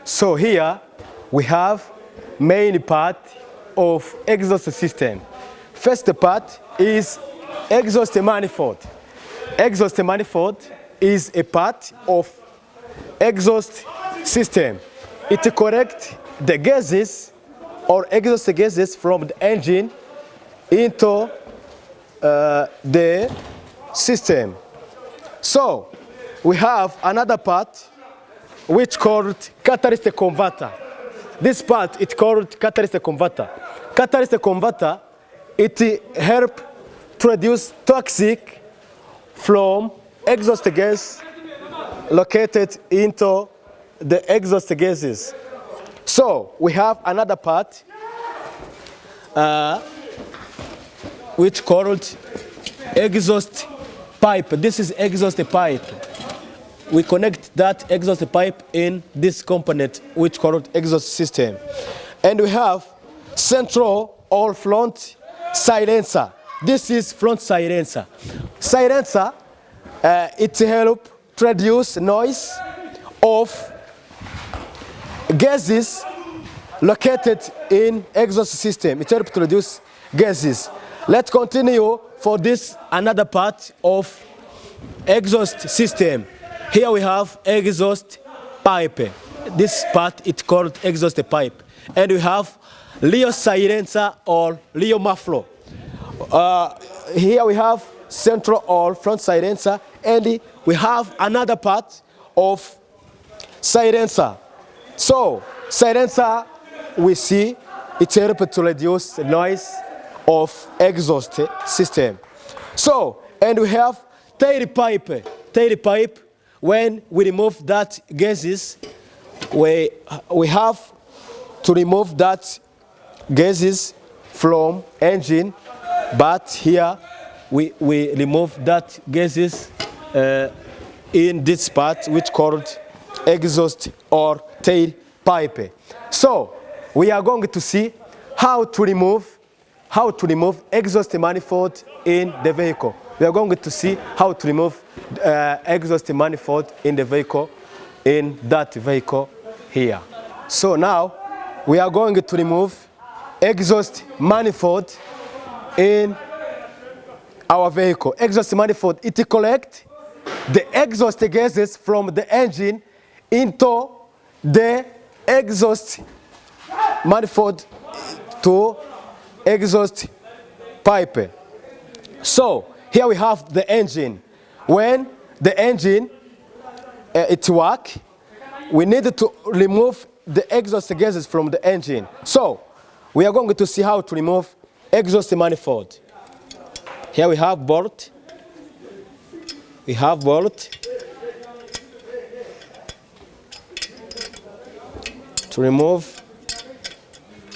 So here we have main part of exhaust system. First part is exhaust manifold. Exhaust manifold is a part of exhaust system. It collects the gases or exhaust gases from the engine into the system. So we have another part which called catalyst converter. This part is called catalyst converter. Catalyst converter, it helps to reduce toxic from exhaust gas located into the exhaust gases. So we have another part which called exhaust pipe. This is exhaust pipe. We connect that exhaust pipe in this component which called exhaust system. And we have central or front silencer. This is front silencer. Silencer, it helps to reduce noise of gases located in exhaust system. It helps to reduce gases. Let's continue for this another part of exhaust system. Here we have exhaust pipe. This part is called exhaust pipe. And we have rear silencer or rear muffler. Here we have central or front silencer, and we have another part of silencer. So silencer, we see it helps to reduce the noise of exhaust system. So, and we have tailpipe. Tailpipe, when we remove that gases, we have to remove that gases from engine, but here we remove that gases in this part which called exhaust or tailpipe. So we are going to see how to remove exhaust manifold in the vehicle. We are going to see how to remove exhaust manifold in the vehicle, in that vehicle here. So now we are going to remove exhaust manifold in our vehicle. Exhaust manifold, it collects the exhaust gases from the engine into the exhaust manifold to exhaust pipe. So here we have the engine. When the engine it works, we need to remove the exhaust gases from the engine. So we are going to see how to remove exhaust manifold. Here we have bolt. We have bolt to remove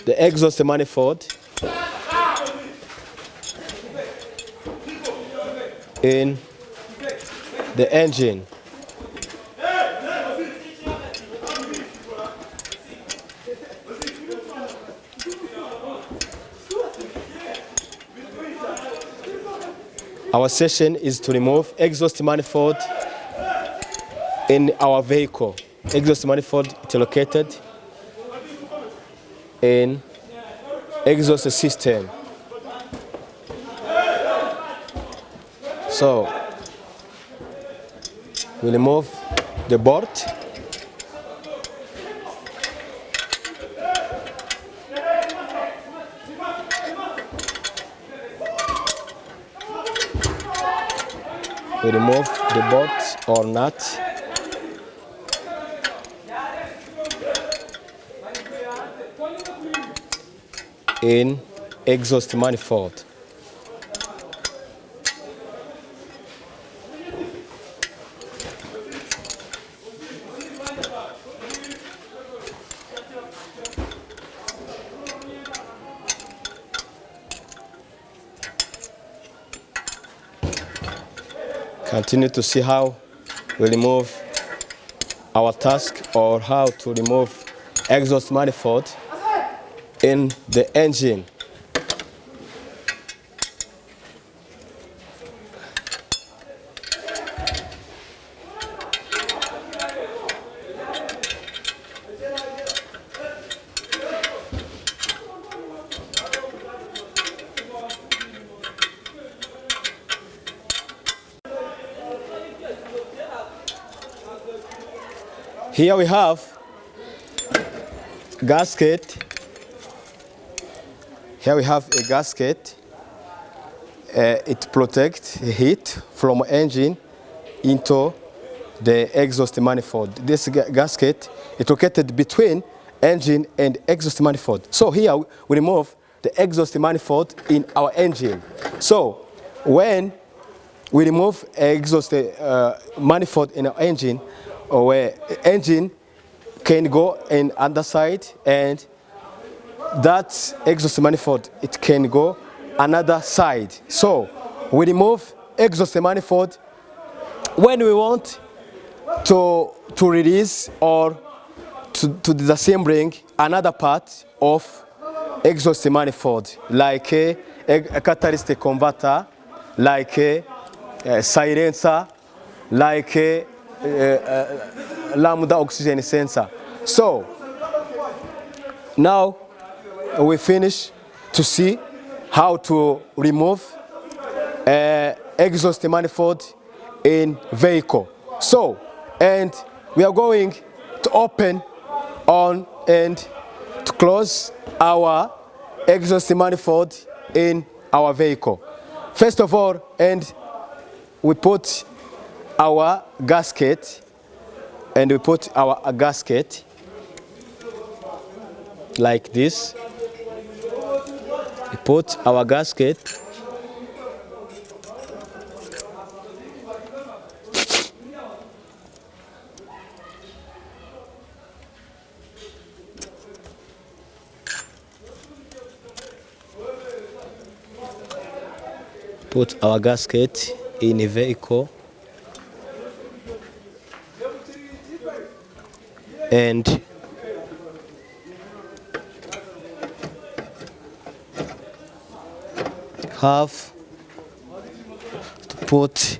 the exhaust manifold in the engine. Our session is to remove exhaust manifold in our vehicle. Exhaust manifold is located in exhaust system. So we remove the bolt. We remove the bolt or nut. In exhaust manifold. Continue to see how we remove our task or how to remove exhaust manifold in the engine. Here we have gasket. Here we have a gasket. It protects heat from engine into the exhaust manifold. This gasket is located between engine and exhaust manifold. So here we remove the exhaust manifold in our engine. So when we remove exhaust manifold in our engine, where engine can go in underside, and that exhaust manifold, it can go another side. So we remove exhaust manifold when we want to release or to disassembling another part of exhaust manifold, like a catalyst converter, like a silencer, like a lambda oxygen sensor. So now we finish to see how to remove exhaust manifold in vehicle. So, and we are going to open on and to close our exhaust manifold in our vehicle. First of all, and we put our gasket, and we put our gasket like this. We put our gasket. Put our gasket in a vehicle, and have to put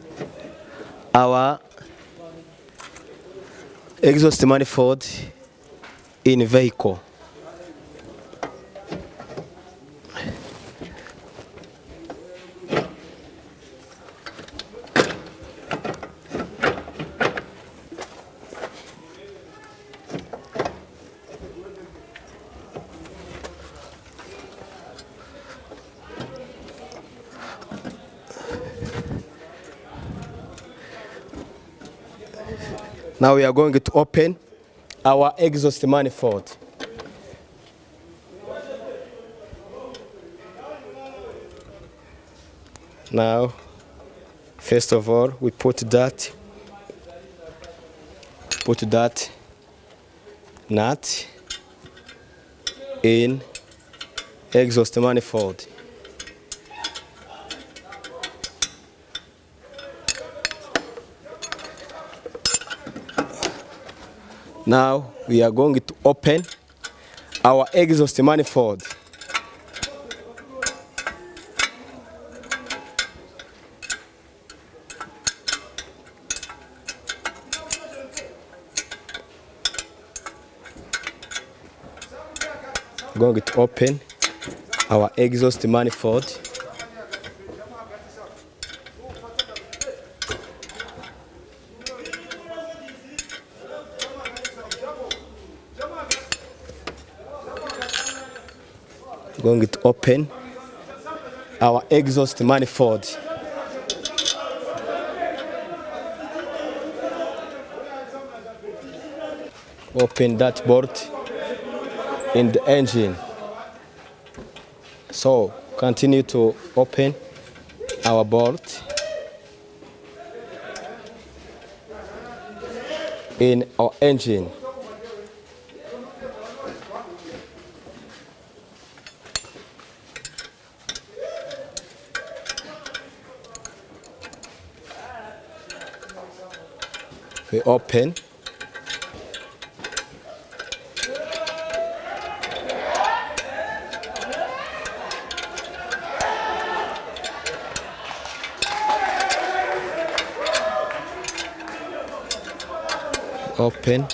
our exhaust manifold in a vehicle. Now we are going to open our exhaust manifold. Now, first of all, we put that nut in exhaust manifold. Now we are going to open our exhaust manifold. Going to open our exhaust manifold. Going to open our exhaust manifold. Open that board in the engine. So continue to open our board in our engine. We open. Open.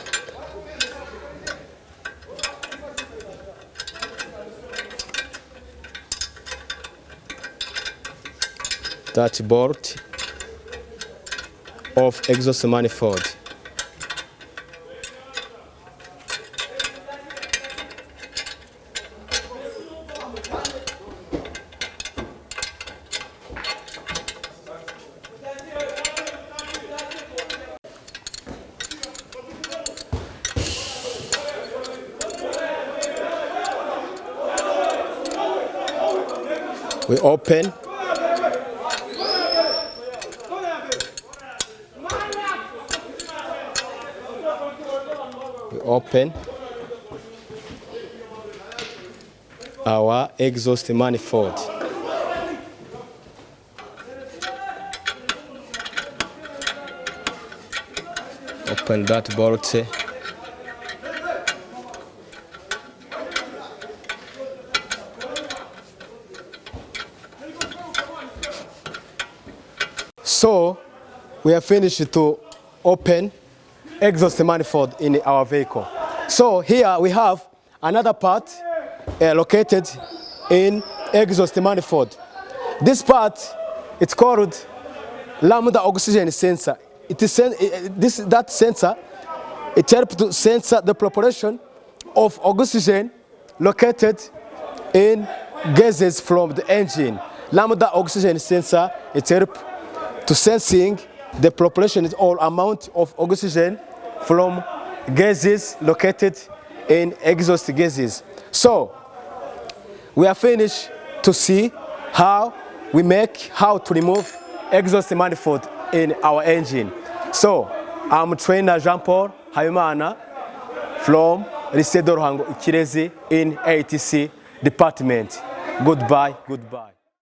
That board of exhaust manifold. We open. We open our exhaust manifold. Open that bolt. So we have finished to open exhaust manifold in our vehicle. So here we have another part located in exhaust manifold. This part, it's called lambda oxygen sensor. It is that sensor. It helps to sense the proportion of oxygen located in gases from the engine. Lambda oxygen sensor, it helps to sensing the proportion or amount of oxygen from gases located in exhaust gases. So we are finished to see how to remove exhaust manifold in our engine. So I'm trainer Jean-Paul Hayimana from Lycée de Ruhango Ikirezi in ATC department. Goodbye.